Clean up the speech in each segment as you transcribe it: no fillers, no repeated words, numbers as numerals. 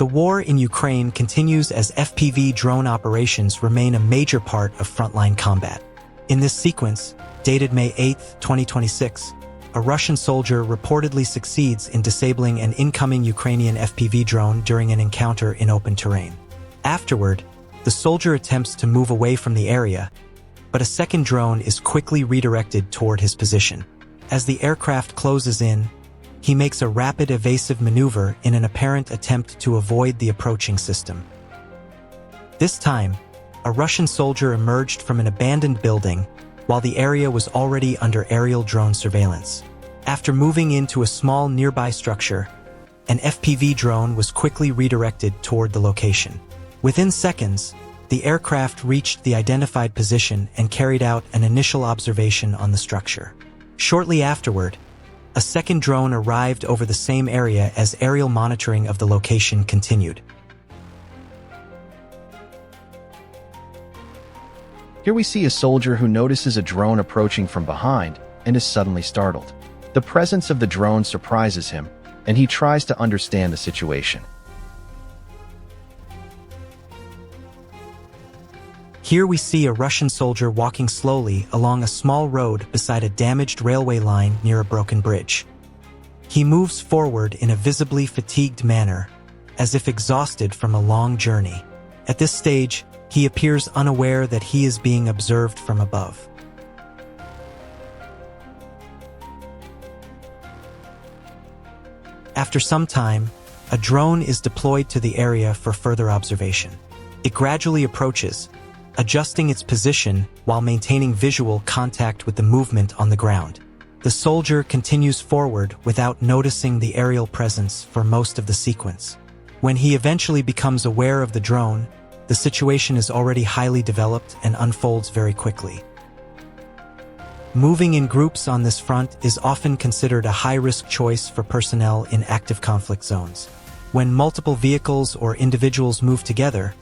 The war in Ukraine continues as FPV drone operations remain a major part of frontline combat. In this sequence, dated May 8, 2026, a Russian soldier reportedly succeeds in disabling an incoming Ukrainian FPV drone during an encounter in open terrain. Afterward, the soldier attempts to move away from the area, but a second drone is quickly redirected toward his position. As the aircraft closes in, he makes a rapid evasive maneuver in an apparent attempt to avoid the approaching system. This time, a Russian soldier emerged from an abandoned building while the area was already under aerial drone surveillance. After moving into a small nearby structure, an FPV drone was quickly redirected toward the location. Within seconds, the aircraft reached the identified position and carried out an initial observation on the structure. Shortly afterward, a second drone arrived over the same area as aerial monitoring of the location continued. Here we see a soldier who notices a drone approaching from behind and is suddenly startled. The presence of the drone surprises him, and he tries to understand the situation. Here we see a Russian soldier walking slowly along a small road beside a damaged railway line near a broken bridge. He moves forward in a visibly fatigued manner, as if exhausted from a long journey. At this stage, he appears unaware that he is being observed from above. After some time, a drone is deployed to the area for further observation. It gradually approaches, adjusting its position while maintaining visual contact with the movement on the ground. The soldier continues forward without noticing the aerial presence for most of the sequence. When he eventually becomes aware of the drone, the situation is already highly developed and unfolds very quickly. Moving in groups on this front is often considered a high-risk choice for personnel in active conflict zones. When multiple vehicles or individuals move together,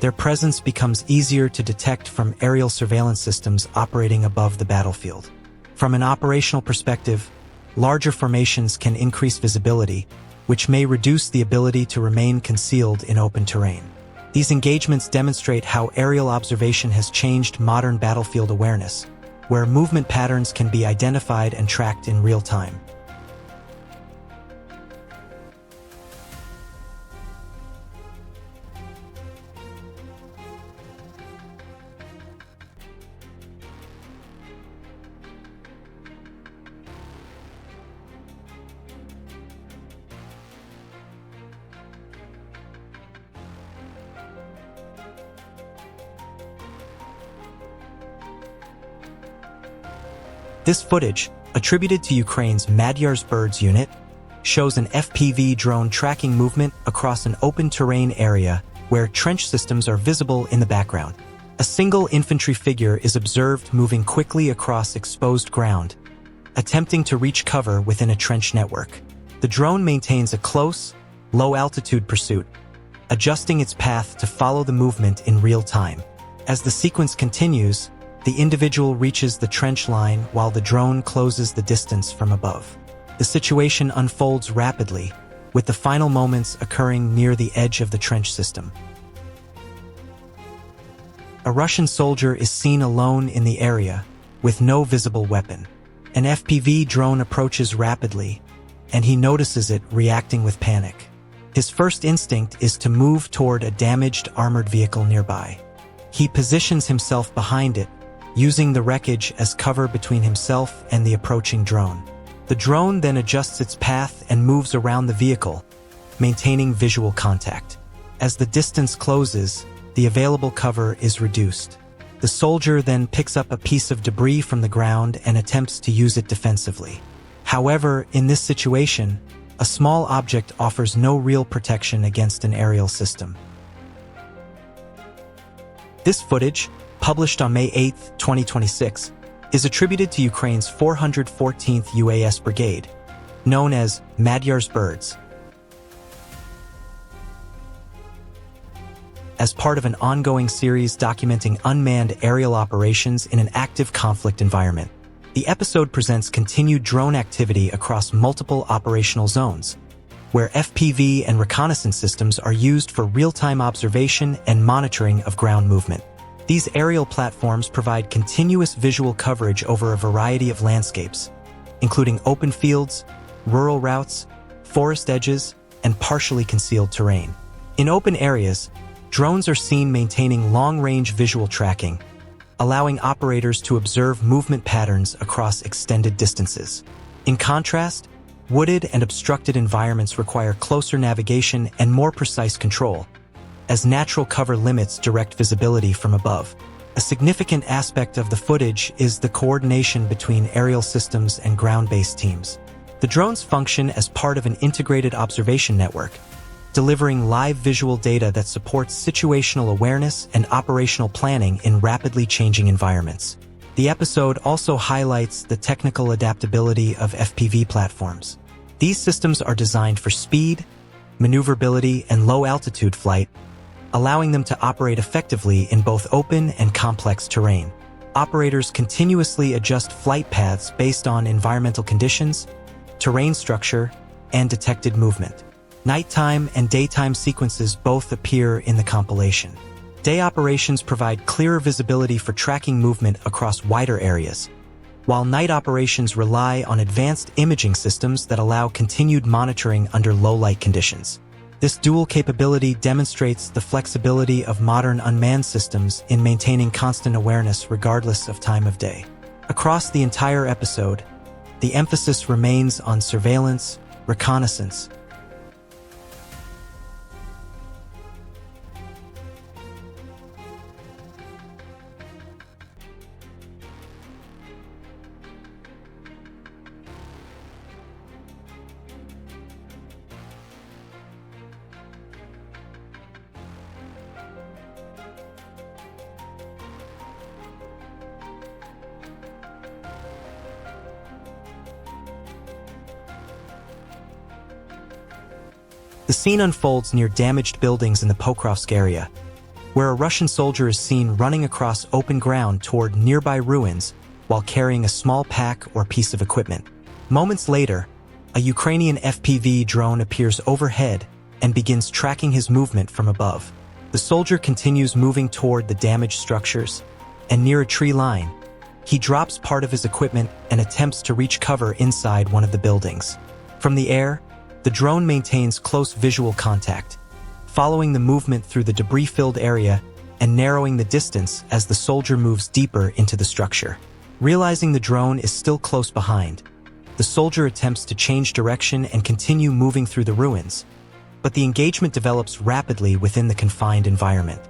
their presence becomes easier to detect from aerial surveillance systems operating above the battlefield. From an operational perspective, larger formations can increase visibility, which may reduce the ability to remain concealed in open terrain. These engagements demonstrate how aerial observation has changed modern battlefield awareness, where movement patterns can be identified and tracked in real time. This footage, attributed to Ukraine's Magyar's Birds unit, shows an FPV drone tracking movement across an open terrain area where trench systems are visible in the background. A single infantry figure is observed moving quickly across exposed ground, attempting to reach cover within a trench network. The drone maintains a close, low-altitude pursuit, adjusting its path to follow the movement in real time. As the sequence continues, the individual reaches the trench line while the drone closes the distance from above. The situation unfolds rapidly, with the final moments occurring near the edge of the trench system. A Russian soldier is seen alone in the area, with no visible weapon. An FPV drone approaches rapidly, and he notices it reacting with panic. His first instinct is to move toward a damaged armored vehicle nearby. He positions himself behind it, using the wreckage as cover between himself and the approaching drone. The drone then adjusts its path and moves around the vehicle, maintaining visual contact. As the distance closes, the available cover is reduced. The soldier then picks up a piece of debris from the ground and attempts to use it defensively. However, in this situation, a small object offers no real protection against an aerial system. This footage, published on May 8, 2026, is attributed to Ukraine's 414th UAS Brigade, known as Magyar's Birds. As part of an ongoing series documenting unmanned aerial operations in an active conflict environment, the episode presents continued drone activity across multiple operational zones, where FPV and reconnaissance systems are used for real-time observation and monitoring of ground movement. These aerial platforms provide continuous visual coverage over a variety of landscapes, including open fields, rural routes, forest edges, and partially concealed terrain. In open areas, drones are seen maintaining long-range visual tracking, allowing operators to observe movement patterns across extended distances. In contrast, wooded and obstructed environments require closer navigation and more precise control, as natural cover limits direct visibility from above. A significant aspect of the footage is the coordination between aerial systems and ground-based teams. The drones function as part of an integrated observation network, delivering live visual data that supports situational awareness and operational planning in rapidly changing environments. The episode also highlights the technical adaptability of FPV platforms. These systems are designed for speed, maneuverability, and low-altitude flight, allowing them to operate effectively in both open and complex terrain. Operators continuously adjust flight paths based on environmental conditions, terrain structure, and detected movement. Nighttime and daytime sequences both appear in the compilation. Day operations provide clearer visibility for tracking movement across wider areas, while night operations rely on advanced imaging systems that allow continued monitoring under low-light conditions. This dual capability demonstrates the flexibility of modern unmanned systems in maintaining constant awareness regardless of time of day. Across the entire episode, the emphasis remains on surveillance, reconnaissance, The scene unfolds near damaged buildings in the Pokrovsk area, where a Russian soldier is seen running across open ground toward nearby ruins while carrying a small pack or piece of equipment. Moments later, a Ukrainian FPV drone appears overhead and begins tracking his movement from above. The soldier continues moving toward the damaged structures, and near a tree line, he drops part of his equipment and attempts to reach cover inside one of the buildings. From the air, the drone maintains close visual contact, following the movement through the debris-filled area and narrowing the distance as the soldier moves deeper into the structure. Realizing the drone is still close behind, the soldier attempts to change direction and continue moving through the ruins, but the engagement develops rapidly within the confined environment.